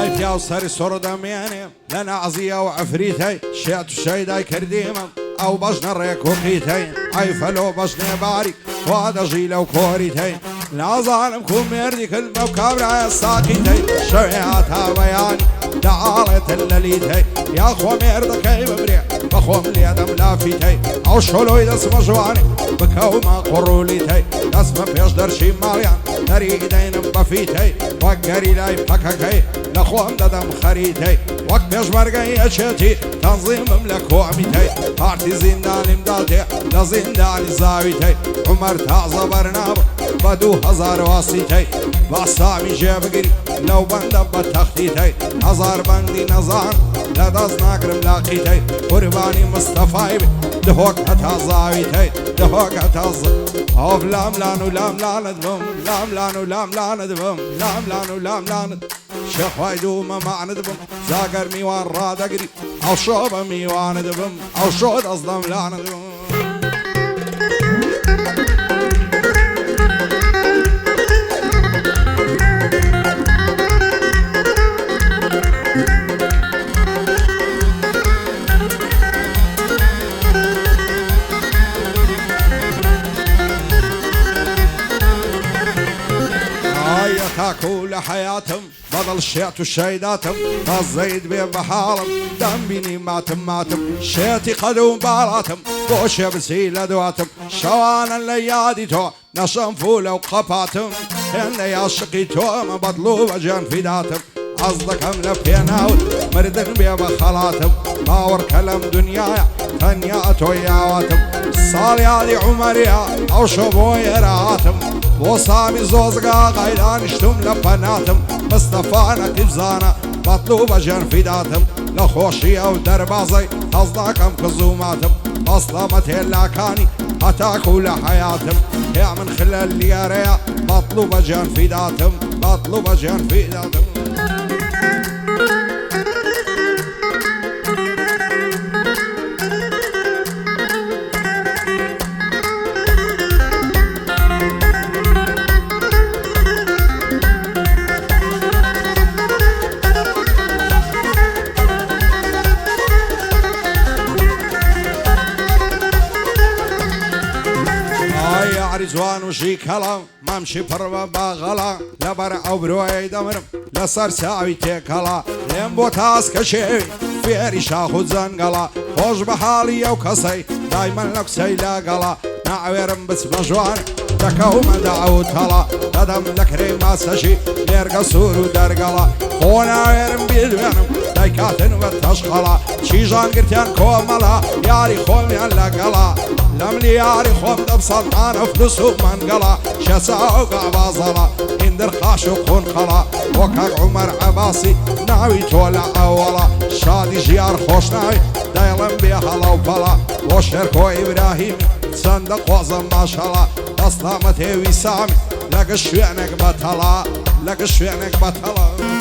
ئای پیا و سەری سۆڕ دەمێنێ لە نازیە و عەفریتەی شێت و شەیدای کردیمە ئەو بەژنە ڕێک و قیتەی ئای فەلۆ بەژنێ باریک وا دەژی لەو کۆریتەی نازانم کو مێردی کرد بەو کابرایە ساقیتەی شەوێ هاتاوەیانی دەعاڵێتن لە لیتەی یا خۆ مێردەکەی ببرێ بەخۆم لێدەم لافیتەی ئەو شۆلۆی دەسمە ژوانی بکەومە قوڕولیتەی دەسمە پێش دەرشی ماڵیان دەری دەینم بەفیتەی وەک گەری لای پەکەکەی لە خۆم دەدەم خەریتەی وەک پێشمەرگەی ئەچێتی تەنزیمم لە کۆمیتەی پارتی زیندانیم داتێ لە زیندانی زاویتەی عومەر تازە بەرنابە بە 2000 واسیتەی باسامی جێبگری لەو بەندە بە تەختیتەی هەزار بەندی نەزان لە دەست ناگرم لاقیتەی قوربانی مستەفای بێ دهۆک هەتا زاویتەی دهۆک هەتا ئەو لام لان و لام لانت بم لام لان و لام لانت بم لام لان و لام لانت شێخوای دوومە مانت بم زاگەر میوان ڕادەگری ئەو شۆ بە میوانت بم ئەو شۆ دەستدەم لانت بم تاكو لحياتهم بضل شيت وشيداتهم الزيد بين بحالهم دم بيني ماتم شيتي قدوم بالاتهم بوش بسيل دواتهم شوانا الليادي تو نشم فوله وقفاتهم هن يا شقيتو ما بطلوا وجان في داتهم أصدقهم لفيناوت مردن بيه بخلاتهم باور كلام دنيايا تنياتو ياواتهم صاليادي عمريا أو شبوي راتهم وصامي زوزقا غيرانشتم لبناتم مصطفانا كبزانا مطلوبة جان فداتم لخوشي او دربازي أصداكم كزوماتم أصلامة اللاكاني هتاكو لحياتم يا من خلال لياريا مطلوبة جان فداتم مطلوبة جان فداتم رزوان وشي كلام ممشي بربا باغلا لبر او بروي دمرم لسر ساوي تيكلا لين بوتاس كشي فيري شاخد زنقلا خوش بحالي يو كسي دايما لك سيلا قلا نعويرم بس مجوان دكو مدعو تلا ددم لك ريما سشي ليرقا سورو درقلا خونا ويرم بيدوانم دايكاتن وتشقلا شيجان قرتيان كوملا ياري خومي لقلا لملي ياري خوم دبصل انا فلوسو منقلا شساو قعبازلا اندر خاشو خون خلا وكاك عمر عباسي ناوي تولع اولا شادي جيار خوش ناوي دايلم بيهلا وبلا وشركو ابراهيم صندق وزن ما شاء الله أصلامته وسامي لك شوينك بطلا لك شوينك بطلا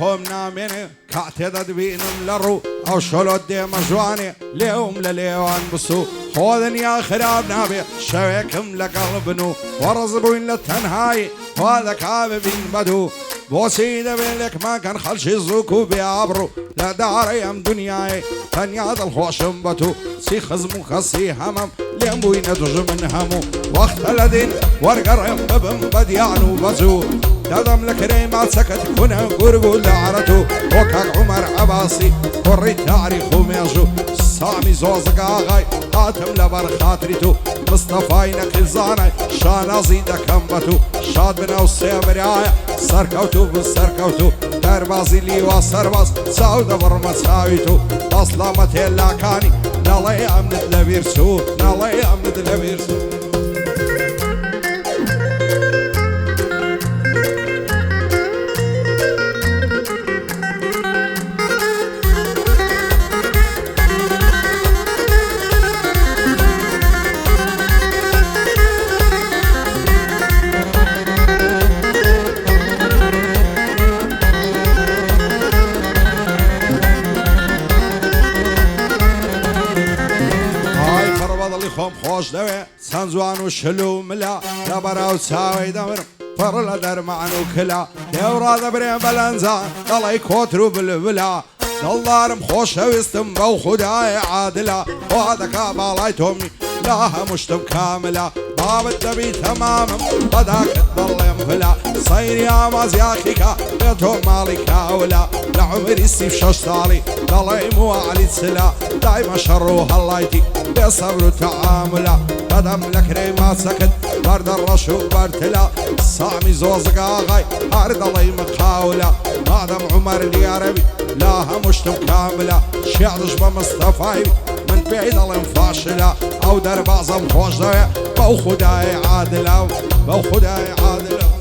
خۆم نامێنێ کاتێ دەدبینم لە ڕوو ئەو شۆلۆت دێمە جوانێ لێوم لە لێوان بسوو خۆ دنیا خراب نابێ شەوێکم لەگەڵ بن و وەڕز بووین لە تەنهایی وا دەکا ببین بەدوو بۆچی دەبێت لێکماکەن خەڵکی زووک و بێئابڕوو لە دارەی ئەم دنیای تەنیا دڵخۆشم بە تو چی خزم و کەسی هەمەم لێم بووینە دوژمن هەموو وەختە لە دین وەرگەڕێم ببم بە دیان و بەجوو دادم لكريمة سكت كنا قرقول لعرتو وكاك عمر عباسي قري تاريخ وميجو سامي زوزق آغاي هاتم لبر خاطرتو مصطفاينا كلزاناي شانازي دكمبتو شاد بنا وسيبريايا سركوتو بالسركوتو دربازي لي وسرباز ساودا برما ساويتو أصلامة اللاكاني نالي أمند لبيرسو نالي أمند لبيرسو چەند جوان و شلو ملا لە بەراو چاوەی دەمرم پڕ لە دەرمان و کلا دێوڕا دەبرێن بەلەنجان دەڵی کۆتر و بلبلا دڵدارم خۆشەویستم بەو خودای عادلا خوا دەکا باڵای تۆمی لا هەموو شتم کاملا بابت دەبی تەمامم بەداکت دڵێم بلا سەیری ئامازیاخیکە بێ تۆ ماڵی کاولا لە عمری 36 ساڵی دەڵێم وعلی چلا دایمە شەڕ و هەڵایتی بێ سەبر و تەعاملا بەدەم لە کرێی ماچەکت بەردە ڕەش و بەرتلا سامی زۆزگاغای هەر دەڵێی مقاولا مادەم عومەر لیارەبی لا هەموو شتم کاملا شێعرش بە مستەفای من پێی دەڵێم فاشلا ئەو دەربازم خۆش دەوێ بەو خودای عادلا و بەو خودای عادلا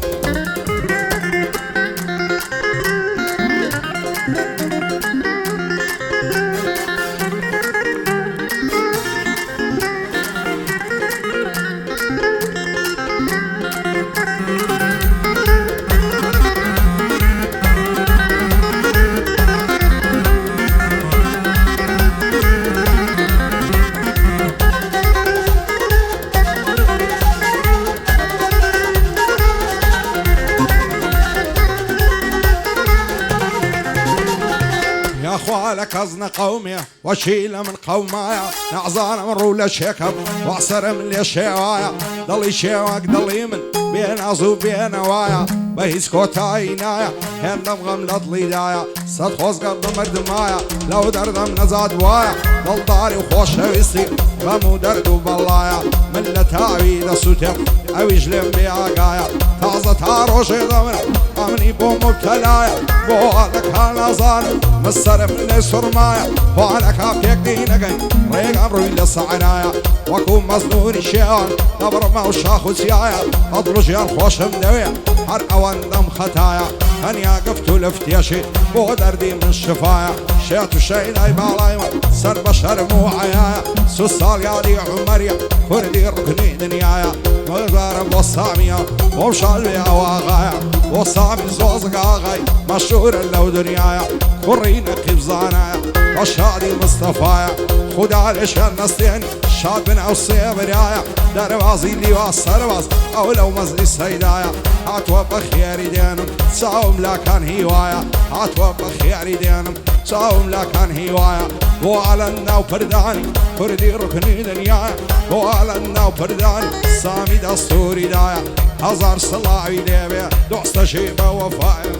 لكزنا قومي وشيل من قومايا نعزان من رولا شيكب واعصر من لي شيوايا ضلي شيواك ضلي من بين عزو بين وايا بهيس كوتاينايا هندم غملط ليدايا صد خوز قبل مردمايا لو دردم نزاد وايا ضل داري وخوش ويسي غمو درد وبلايا من لتاوي لسوتر اويج لم بياقايا تازة تاروشي ضمنا امني بو مبتلايا بوالك هالنظان مصرف من سرمايا بوالك هابيك دينقاي ريق امروي للصعنايا وكون مصنوني شيان دبر ما وشاخو سيايا اضرج يا الخوش مدويا هر اوان دم خطايا هنيا قفتو لفتياشي بو دردي من شفايا شيات الشيداي بالايما سر بشر مو عيايا سوسال يادي عمريا كردي ركني دنيايا مغرب وصاميا ومشال بيا واغايا وصامي زوزقاغاي مشهور لو دنيايا كرينا قبزانايا وشادي مصطفايا خدا ليش النصين شاد بن اوصي بريايا دروازي لي والسرواز او لو مزلي سيدايا هاتوا بخير دينم تساوم لا كان هوايا هاتوا بخير دينم تساوم لا كان هوايا وعلنا وبرداني كردي ركني دنيايا وعلنا وبرداني سامي دستوري دايا هزار صلاعي ديبيا دوست شيبه وفايا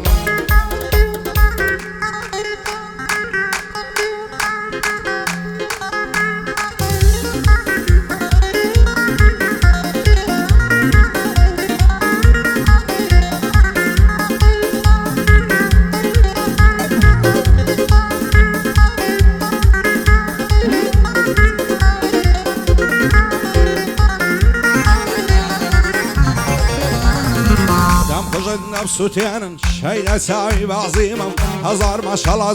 نفسوتين شيء سامي بعظيمة هزار ما شاء الله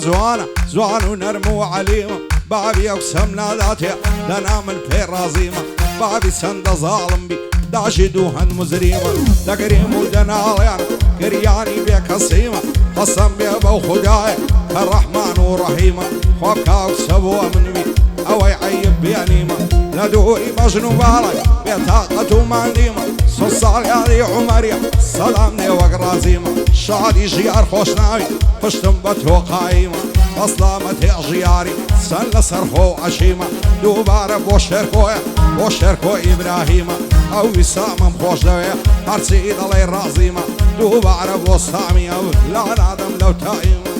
زوان ونرمو عليمة بابي اقسم ناداتي لنا من بير رازيمة بابي سند ظالم بي داشي دوهن مزريمة دقريم ودناليان قرياني بيك قصيمة قسم بيبو خداي الرحمن ورحيمة خوكا اقسبوا من بي او يعيب بيانيمة لدوري مجنوب علي بطاقة ماليمة صال يا عمريا سلامني وقرازيمة شادي جيار خوشناوي فشتم بتو قايمة أصلامتي جياري سن سرخو عشيمة دوباره بوشركو إبراهيمة أو وسام خوش دوية هرسي دلي رازيمة دوباره بوسامي أو لا نادم لو تايمة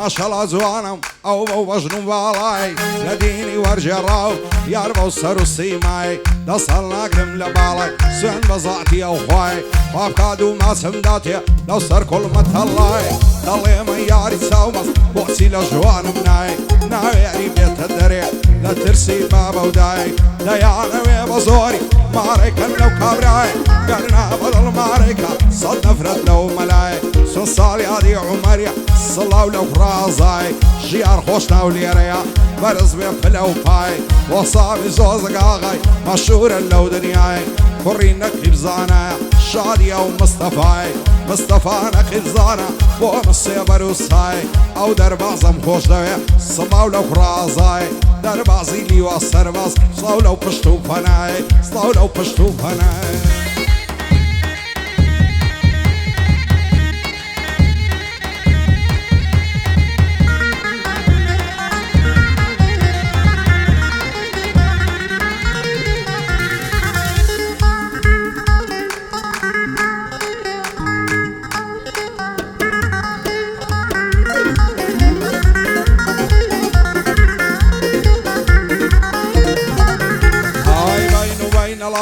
ما شاء الله زوانم او بوجنو بالاي لديني ورجراو ياربو سرو سيماي دصلنا قرم لبالاي سن بزعتي او خواي وابكادو ما سمداتي لو سر كل متلاي ضلي من ياري تساومس بوسي لجوان مناي ناوي بيت الدريع لا ترسي بابا وداي لا يعنوي بزوري ماريكا لو كابراي قرنا بدل ماريكا صد نفرت لو ملاي سوصال يادي سعادي عمري صلاو لو رازاي جيار خوشنا وليريا برز بفلو باي وصابي زوزق آغاي مشهور لو دنياي كورينا خبزانا شادية ومصطفاي مصطفانا خبزانا بونصي بروساي او دربازم خوش دوية صلاو لو رازاي دربازي لي وصرباز صلاو لو پشتو فناي صلاو لو پشتو فناي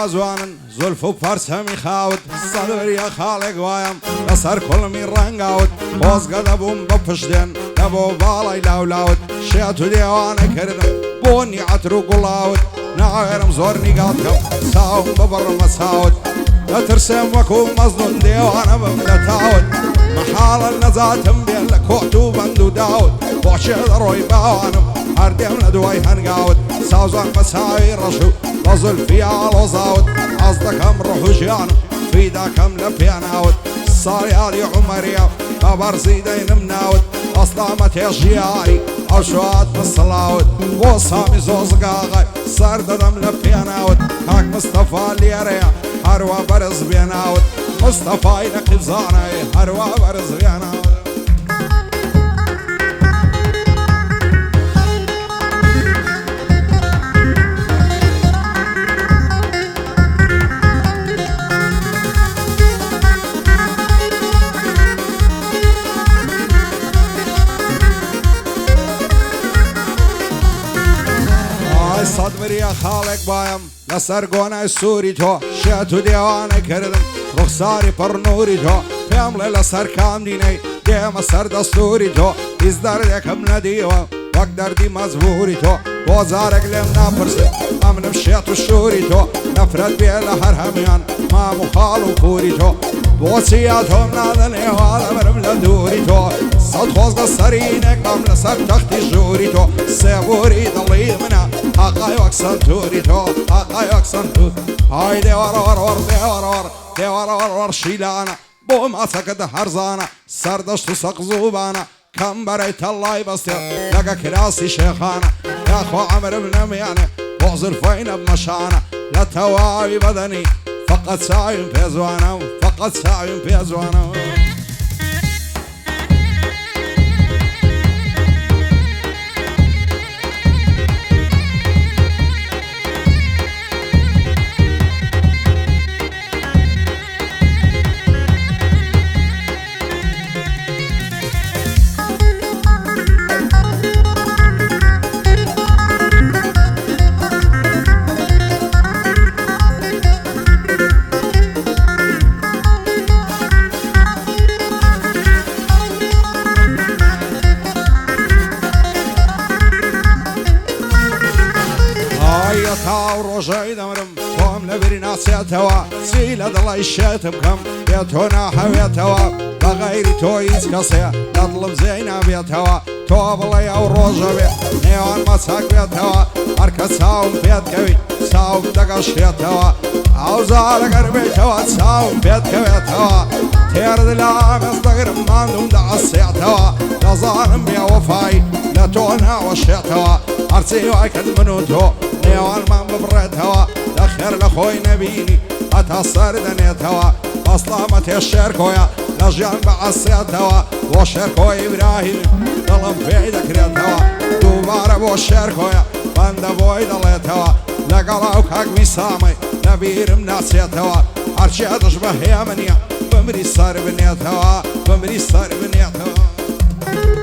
زوان زلف و پرسم خاود صدر یا خالق وایم لسر کل می رنگاود باز گدبوم بپشدن دبو بالای لاولاود شیعتو دیوانه کردم بو نیعت رو گلاود نعیرم زور نگاتم ساوم ببر مساود لترسم وکو مزنون دیوانه بملتاود محال النزاتم بین لکوتو بندو داود باشد روی باوانم هر دیم لدوی هنگاود ساوزان مساوی رشو نزل في عالوزاود أصدقم روحو جيانو في داكم لبياناود صاري هادي عمريا خبر زيدين مناود أصلامت يا جياري أو شوات بالصلاود وصامي زوزقاغي صار ددم لبياناود هاك مصطفى ليريا هروا برز بيناود مصطفى ينقف زاني هروا برز بيناود صدمر يا خالق بايم لسر قوناي سوري تو شاتو ديواني كردم رخصاري پر نوري تو فيمل لسر كام ديني ديما سر دستوري تو ازدار ديكم نديوه وقدر دي مزبوري تو بوزارك لم نفرسي امن بشيتو شوري تو نفرد بيلا هرهميان ما مخالو كوري تو بوسياتهم نادني وعلى مرم لدوري تو صد خوز دسترينك ام لسر تختي جوري تو سيبوري ضلي منا حقاي وكسن توري تو حقاي وكسن توري هاي دي ور ور ور دي ور ور دي ور ور ور شيلانا بوم اسكت هرزانا سردشت سقزوبانا كم بريت الله يبستر لقى كراسي شيخانا يا اخو عمر بن ميانه بغزر فين بمشانا لا تواوي بدني فقط ساعي في ازوانا فقط ساعي في ازوانا روجاي دمرم قوم لبري ناسيتوا سيلة الله الشاتم كم بيتونا حويتوا بغير تويز كسيا نظلم زينا بيتوا تو بلاي او روجا بي نيوان مساك بيتوا اركا ساوم بيت كوي ساوم دقاش بيتوا عوزارك اربيتوا ساوم بيت كويتوا تيرد لا مصدقر ماندوم دعسيتوا لظالم يا وفاي لتونا وشيتوا ارسي واكد منوتو نيوان ما ببرتوا لخير لخوي نبيني اتحصر دنيتوا اصلامت الشركويا لجان بعصيتوا وشركوي ابراهيم ظلم في ذكرتوا دوباره وشركويا بند بوي دليتوا لقلاو كاك ميسامي نبير مناسيتوا عرشي اشبه يا منيا بمري صار بنيتوا بمري صار بنيتوا